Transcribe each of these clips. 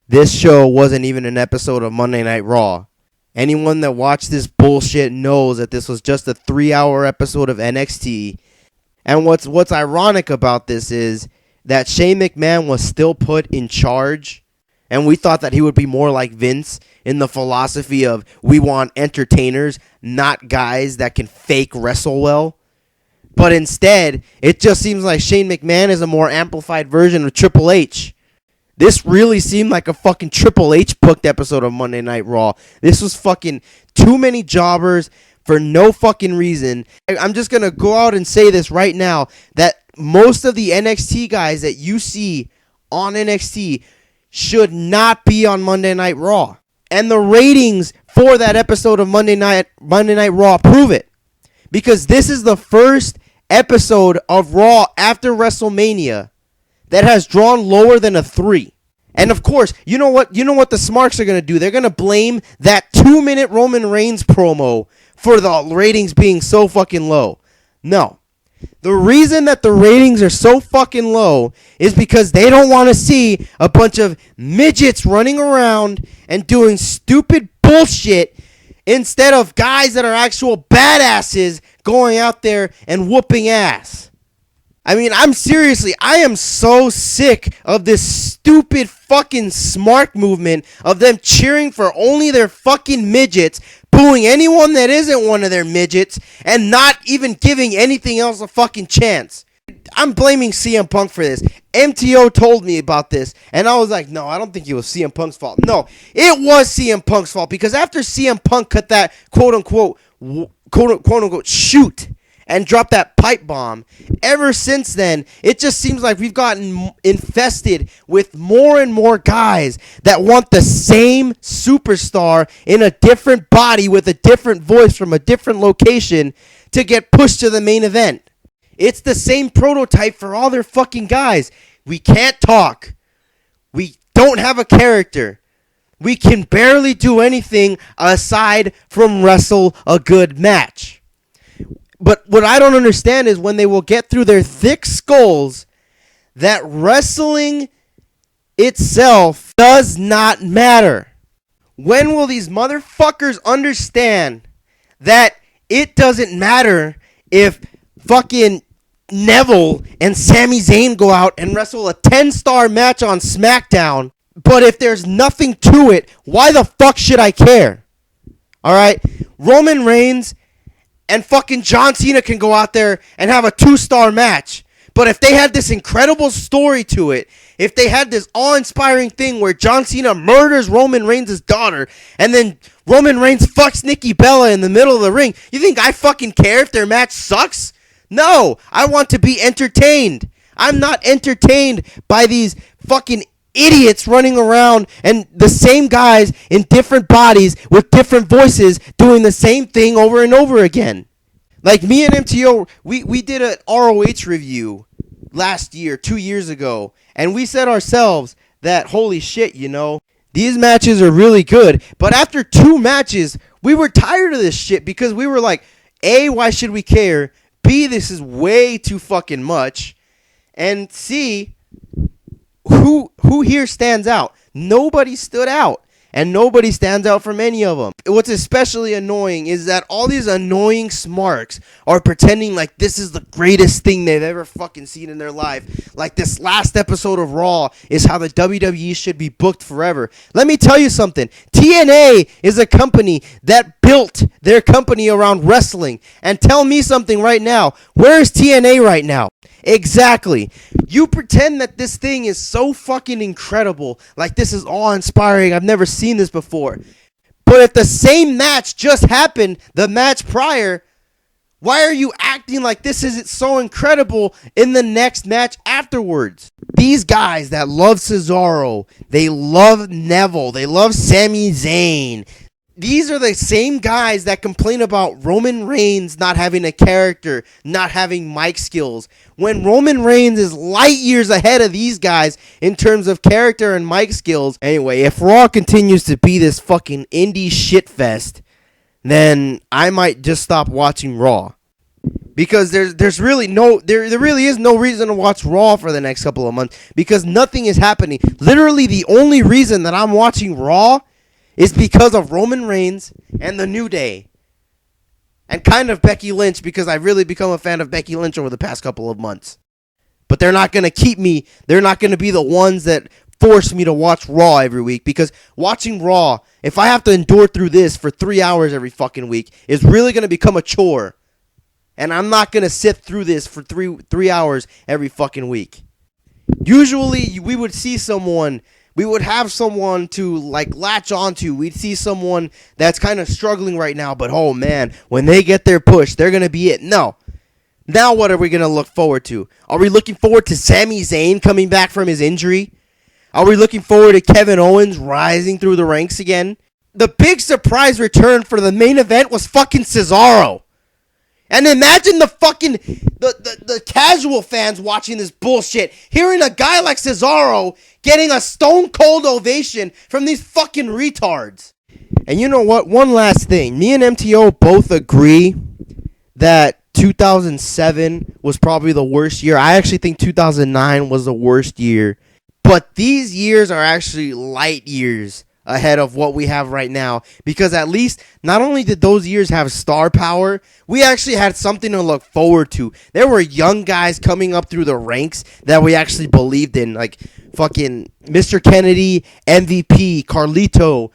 this show wasn't even an episode of Monday Night Raw. Anyone that watched this bullshit knows that this was just a 3-hour episode of NXT. And what's ironic about this is that Shane McMahon was still put in charge, and we thought that he would be more like Vince in the philosophy of we want entertainers, not guys that can fake wrestle well. But instead, it just seems like Shane McMahon is a more amplified version of Triple H. This really seemed like a fucking Triple H booked episode of Monday Night Raw. This was fucking too many jobbers for no fucking reason. I'm just going to go out and say this right now, that most of the NXT guys that you see on NXT should not be on Monday Night Raw. And the ratings for that episode of Monday Night Raw prove it. Because this is the first episode of Raw after WrestleMania that has drawn lower than a 3. And of course, you know what the Smarks are going to do? They're going to blame that 2-minute Roman Reigns promo for the ratings being so fucking low. No. The reason that the ratings are so fucking low is because they don't want to see a bunch of midgets running around and doing stupid bullshit instead of guys that are actual badasses going out there and whooping ass. I mean, I am so sick of this stupid fucking smart movement of them cheering for only their fucking midgets, booing anyone that isn't one of their midgets, and not even giving anything else a fucking chance. I'm blaming CM Punk for this. MTO told me about this, and I was like, no, I don't think it was CM Punk's fault. No, it was CM Punk's fault, because after CM Punk cut that quote-unquote shoot and dropped that pipe bomb, ever since then, it just seems like we've gotten infested with more and more guys that want the same superstar in a different body with a different voice from a different location to get pushed to the main event. It's the same prototype for all their fucking guys. We can't talk. We don't have a character. We can barely do anything aside from wrestle a good match. But what I don't understand is when they will get through their thick skulls that wrestling itself does not matter. When will these motherfuckers understand that it doesn't matter if fucking Neville and Sami Zayn go out and wrestle a 10-star match on SmackDown, but if there's nothing to it, why the fuck should I care? Alright? Roman Reigns and fucking John Cena can go out there and have a 2-star match. But if they had this incredible story to it, if they had this awe-inspiring thing where John Cena murders Roman Reigns' daughter, and then Roman Reigns fucks Nikki Bella in the middle of the ring, you think I fucking care if their match sucks? No, I want to be entertained. I'm not entertained by these fucking idiots running around and the same guys in different bodies with different voices doing the same thing over and over again. Like me and MTO, we did an ROH review last year, 2 years ago, and we said ourselves that, holy shit, these matches are really good. But after 2 matches, we were tired of this shit because we were like, A, why should we care? B, this is way too fucking much. And C, who here stands out? Nobody stood out. And nobody stands out from any of them. What's especially annoying is that all these annoying smarks are pretending like this is the greatest thing they've ever fucking seen in their life. Like this last episode of Raw is how the WWE should be booked forever. Let me tell you something. TNA is a company that built their company around wrestling. And tell me something right now. Where is TNA right now? Exactly. You pretend that this thing is so fucking incredible, like this is awe-inspiring, I've never seen this before. But if the same match just happened the match prior, why are you acting like this is so incredible in the next match afterwards? These guys that love Cesaro, they love Neville, they love Sami Zayn. These are the same guys that complain about Roman Reigns not having a character, not having mic skills, when Roman Reigns is light years ahead of these guys in terms of character and mic skills. Anyway, if Raw continues to be this fucking indie shitfest, then I might just stop watching Raw. Because there really is no reason to watch Raw for the next couple of months because nothing is happening. Literally, the only reason that I'm watching Raw is because of Roman Reigns and the New Day. And kind of Becky Lynch because I've really become a fan of Becky Lynch over the past couple of months. But they're not going to keep me. They're not going to be the ones that force me to watch Raw every week. Because watching Raw, if I have to endure through this for 3 hours every fucking week, is really going to become a chore. And I'm not going to sit through this for three hours every fucking week. Usually, we would see someone, we would have someone to like latch onto. We'd see someone that's kind of struggling right now, but oh man, when they get their push, they're going to be it. No. Now what are we going to look forward to? Are we looking forward to Sami Zayn coming back from his injury? Are we looking forward to Kevin Owens rising through the ranks again? The big surprise return for the main event was fucking Cesaro. And imagine the fucking, the casual fans watching this bullshit, hearing a guy like Cesaro getting a stone cold ovation from these fucking retards. And you know what? One last thing. Me and MTO both agree that 2007 was probably the worst year. I actually think 2009 was the worst year. But these years are actually light years ahead of what we have right now, because at least not only did those years have star power, we actually had something to look forward to. There were young guys coming up through the ranks that we actually believed in, like fucking Mr. Kennedy, MVP, Carlito,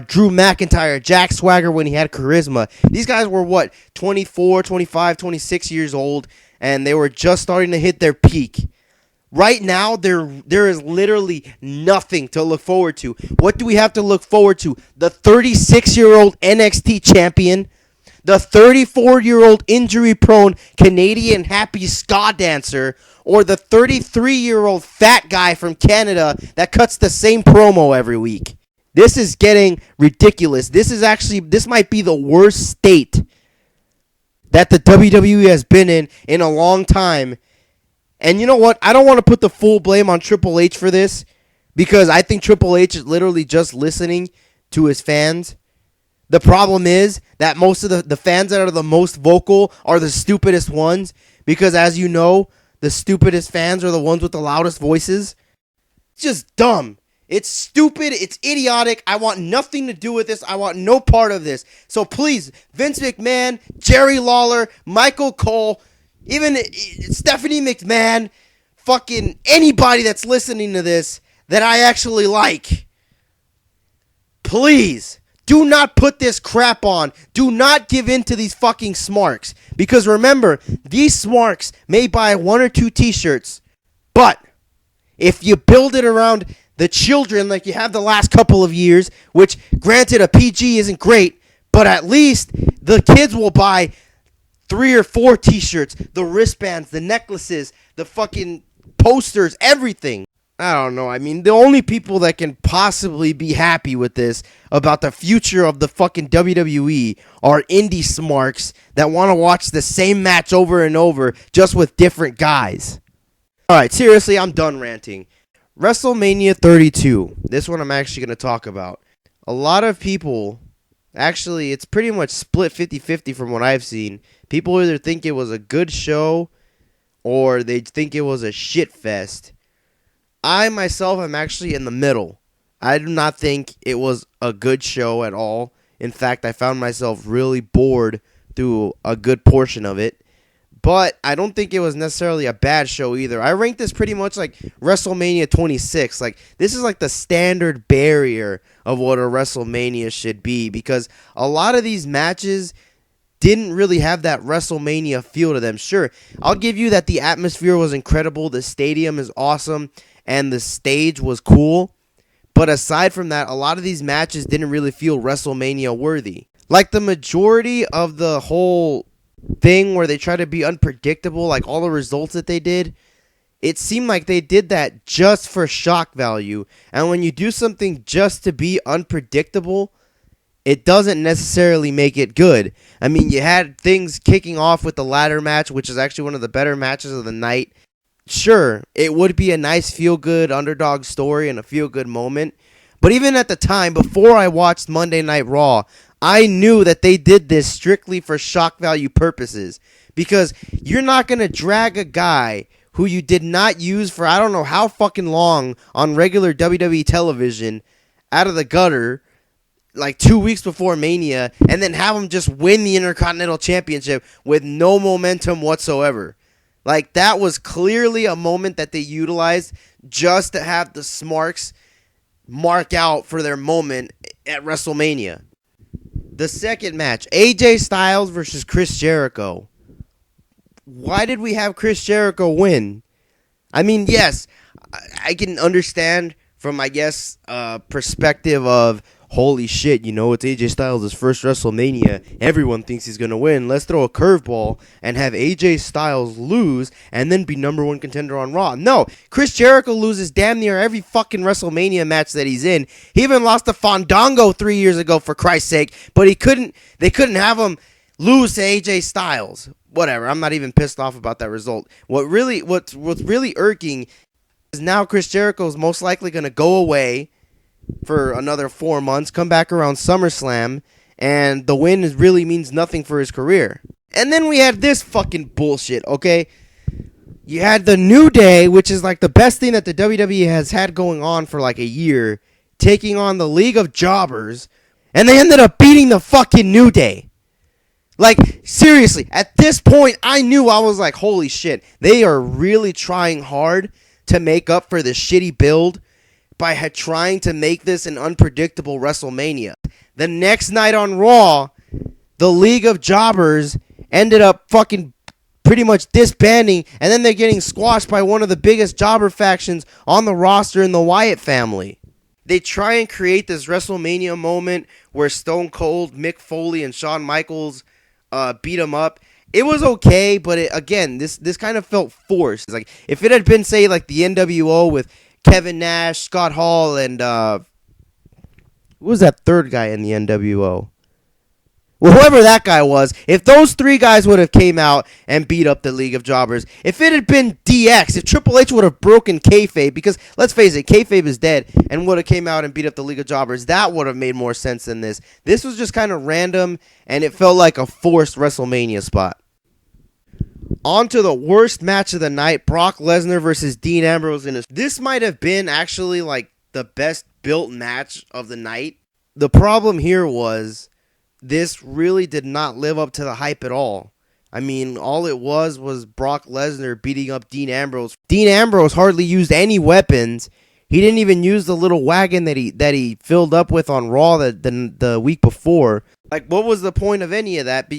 Drew McIntyre, Jack Swagger when he had charisma. These guys were what, 24, 25, 26 years old, and they were just starting to hit their peak. Right now, there is literally nothing to look forward to. What do we have to look forward to? The 36-year-old NXT champion, the 34-year-old injury-prone Canadian happy ska dancer, or the 33-year-old fat guy from Canada that cuts the same promo every week. This is getting ridiculous. This might be the worst state that the WWE has been in a long time. And you know what? I don't want to put the full blame on Triple H for this, because I think Triple H is literally just listening to his fans. The problem is that most of the fans that are the most vocal are the stupidest ones, because as you know, the stupidest fans are the ones with the loudest voices. It's just dumb. It's stupid. It's idiotic. I want nothing to do with this. I want no part of this. So please, Vince McMahon, Jerry Lawler, Michael Cole, even Stephanie McMahon, fucking anybody that's listening to this that I actually like, please do not put this crap on. Do not give in to these fucking smarks. Because remember, these smarks may buy 1 or 2 t-shirts, but if you build it around the children like you have the last couple of years, which granted a PG isn't great, but at least the kids will buy 3 or 4 t-shirts, the wristbands, the necklaces, the fucking posters, everything. I don't know. I mean, the only people that can possibly be happy with this about the future of the fucking WWE are indie smarks that want to watch the same match over and over just with different guys. Alright, seriously, I'm done ranting. WrestleMania 32. This one I'm actually going to talk about. A lot of people, actually, it's pretty much split 50-50 from what I've seen. People either think it was a good show or they think it was a shit fest. I myself am actually in the middle. I do not think it was a good show at all. In fact, I found myself really bored through a good portion of it. But I don't think it was necessarily a bad show either. I ranked this pretty much like WrestleMania 26. Like, this is like the standard barrier of what a WrestleMania should be, because a lot of these matches didn't really have that WrestleMania feel to them. Sure, I'll give you that the atmosphere was incredible, the stadium is awesome, and the stage was cool. But aside from that, a lot of these matches didn't really feel WrestleMania worthy. Like the majority of the whole thing where they try to be unpredictable, like all the results that they did, it seemed like they did that just for shock value. And when you do something just to be unpredictable, it doesn't necessarily make it good. I mean, you had things kicking off with the ladder match, which is actually one of the better matches of the night. Sure, it would be a nice feel-good underdog story and a feel-good moment. But even at the time, before I watched Monday Night Raw, I knew that they did this strictly for shock value purposes. because you're not going to drag a guy who you did not use for I don't know how fucking long on regular WWE television out of the gutter like 2 weeks before Mania and then have him just win the Intercontinental Championship with no momentum whatsoever. Like, that was clearly a moment that they utilized just to have the Smarks mark out for their moment at WrestleMania. The second match, AJ Styles versus Chris Jericho. Why did we have Chris Jericho win? I mean, yes, I can understand from, I guess, perspective of, holy shit, you know, it's AJ Styles' first WrestleMania. Everyone thinks he's going to win. Let's throw a curveball and have AJ Styles lose and then be number one contender on Raw. No, Chris Jericho loses damn near every fucking WrestleMania match that he's in. He even lost to Fandango 3 years ago, for Christ's sake, but they couldn't have him lose to AJ Styles. Whatever, I'm not even pissed off about that result. What's really irking is now Chris Jericho is most likely going to go away for another 4 months, come back around SummerSlam, and the win really means nothing for his career. And then we had this fucking bullshit, okay? You had the New Day, which is like the best thing that the WWE has had going on for like a year, taking on the League of Jobbers, and they ended up beating the fucking New Day. Like, seriously, at this point, I was like, holy shit, they are really trying hard to make up for this shitty build by trying to make this an unpredictable WrestleMania. The next night on Raw, the League of Jobbers ended up fucking pretty much disbanding, and then they're getting squashed by one of the biggest jobber factions on the roster in the Wyatt family. They try and create this WrestleMania moment where Stone Cold, Mick Foley, and Shawn Michaels beat him up. It was okay, but this kind of felt forced. Like, if it had been, say, like the NWO with Kevin Nash, Scott Hall, and who was that third guy in the NWO? Well, whoever that guy was, if those three guys would have came out and beat up the League of Jobbers, if it had been DX, if Triple H would have broken kayfabe, because let's face it, kayfabe is dead, and would have came out and beat up the League of Jobbers, that would have made more sense than this. This was just kind of random, and it felt like a forced WrestleMania spot. On to the worst match of the night, Brock Lesnar versus Dean Ambrose. This might have been actually like the best built match of the night. The problem here was this really did not live up to the hype at all. I mean, all it was Brock Lesnar beating up Dean Ambrose. Dean Ambrose hardly used any weapons. He didn't even use the little wagon that he filled up with on Raw the week before. Like, what was the point of any of that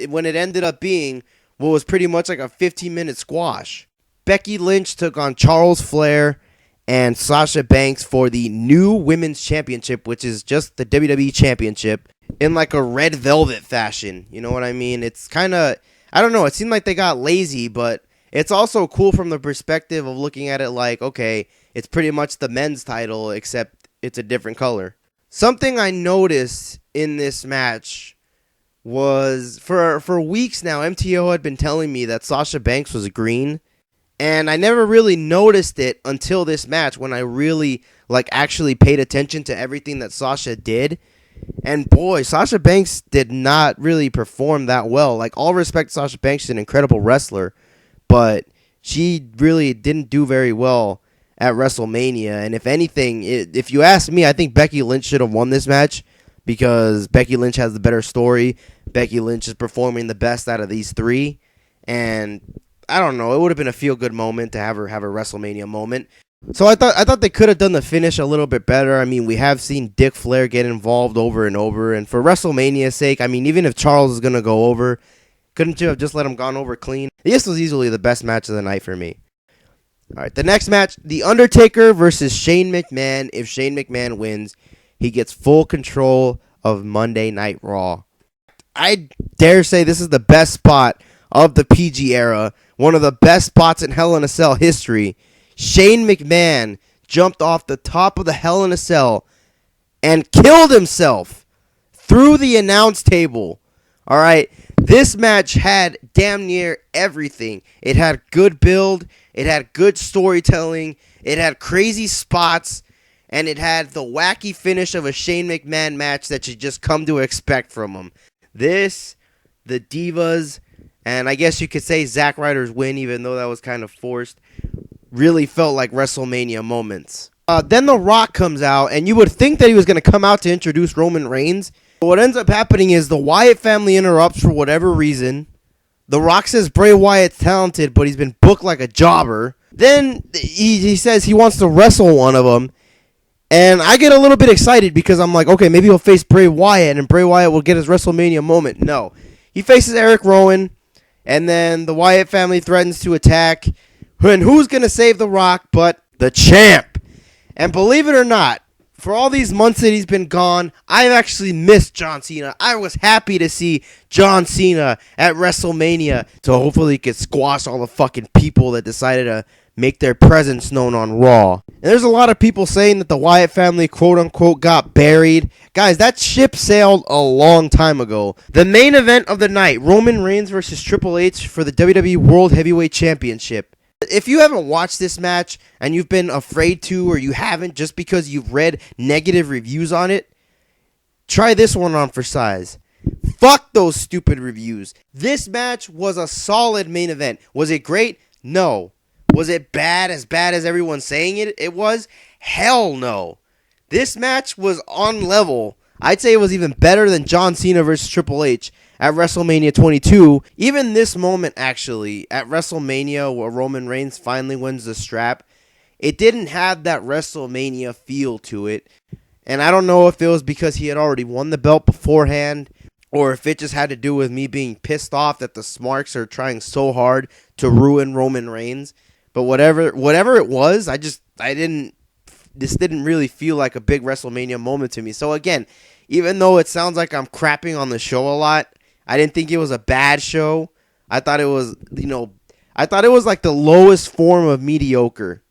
when it ended up being what was pretty much like a 15-minute squash? Becky Lynch took on Charles Flair and Sasha Banks for the new Women's Championship, which is just the WWE Championship, in like a red velvet fashion. You know what I mean? It's kind of, I don't know, it seemed like they got lazy, but it's also cool from the perspective of looking at it like, okay, it's pretty much the men's title, except it's a different color. Something I noticed in this match was, for weeks now, MTO had been telling me that Sasha Banks was green, and I never really noticed it until this match, when I really actually paid attention to everything that Sasha did. And boy, Sasha Banks did not really perform that well. Like, all respect to Sasha Banks, she's an incredible wrestler, but she really didn't do very well at WrestleMania. And if anything, if you ask me, I think Becky Lynch should have won this match, because Becky Lynch has the better story. Becky Lynch is performing the best out of these three. And I don't know, it would have been a feel-good moment to have her have a WrestleMania moment. So I thought they could have done the finish a little bit better. I mean, we have seen Dick Flair get involved over and over. And for WrestleMania's sake, I mean, even if Charles is going to go over, couldn't you have just let him gone over clean? This was easily the best match of the night for me. All right, the next match, The Undertaker versus Shane McMahon. If Shane McMahon wins, he gets full control of Monday Night Raw. I dare say this is the best spot of the PG era. One of the best spots in Hell in a Cell history. Shane McMahon jumped off the top of the Hell in a Cell and killed himself through the announce table. All right, this match had damn near everything. It had good build, it had good storytelling, it had crazy spots, and it had the wacky finish of a Shane McMahon match that you just come to expect from him. This, the Divas, And I guess you could say Zack Ryder's win, even though that was kind of forced, really felt like WrestleMania moments. Then The Rock comes out, and you would think that he was going to come out to introduce Roman Reigns. But what ends up happening is the Wyatt family interrupts for whatever reason. The Rock says Bray Wyatt's talented, but he's been booked like a jobber. Then he says he wants to wrestle one of them. And I get a little bit excited because I'm like, okay, maybe he'll face Bray Wyatt, and Bray Wyatt will get his WrestleMania moment. No. He faces Eric Rowan, and then the Wyatt family threatens to attack. And who's going to save The Rock but the champ? And believe it or not, for all these months that he's been gone, I've actually missed John Cena. I was happy to see John Cena at WrestleMania, so hopefully he could squash all the fucking people that decided to make their presence known on Raw. And there's a lot of people saying that the Wyatt family quote-unquote got buried. Guys, that ship sailed a long time ago. The main event of the night, Roman Reigns versus Triple H for the WWE World Heavyweight Championship. If you haven't watched this match and you've been afraid to, or you haven't just because you've read negative reviews on it, try this one on for size. Fuck those stupid reviews. This match was a solid main event. Was it great? No. Was it bad as everyone's saying it was? Hell no. This match was on level. I'd say it was even better than John Cena versus Triple H at WrestleMania 22. Even this moment, actually, at WrestleMania where Roman Reigns finally wins the strap, it didn't have that WrestleMania feel to it. And I don't know if it was because he had already won the belt beforehand, or if it just had to do with me being pissed off that the Smarks are trying so hard to ruin Roman Reigns. But whatever it was, this didn't really feel like a big WrestleMania moment to me. So again, even though it sounds like I'm crapping on the show a lot, I didn't think it was a bad show. I thought it was like the lowest form of mediocre.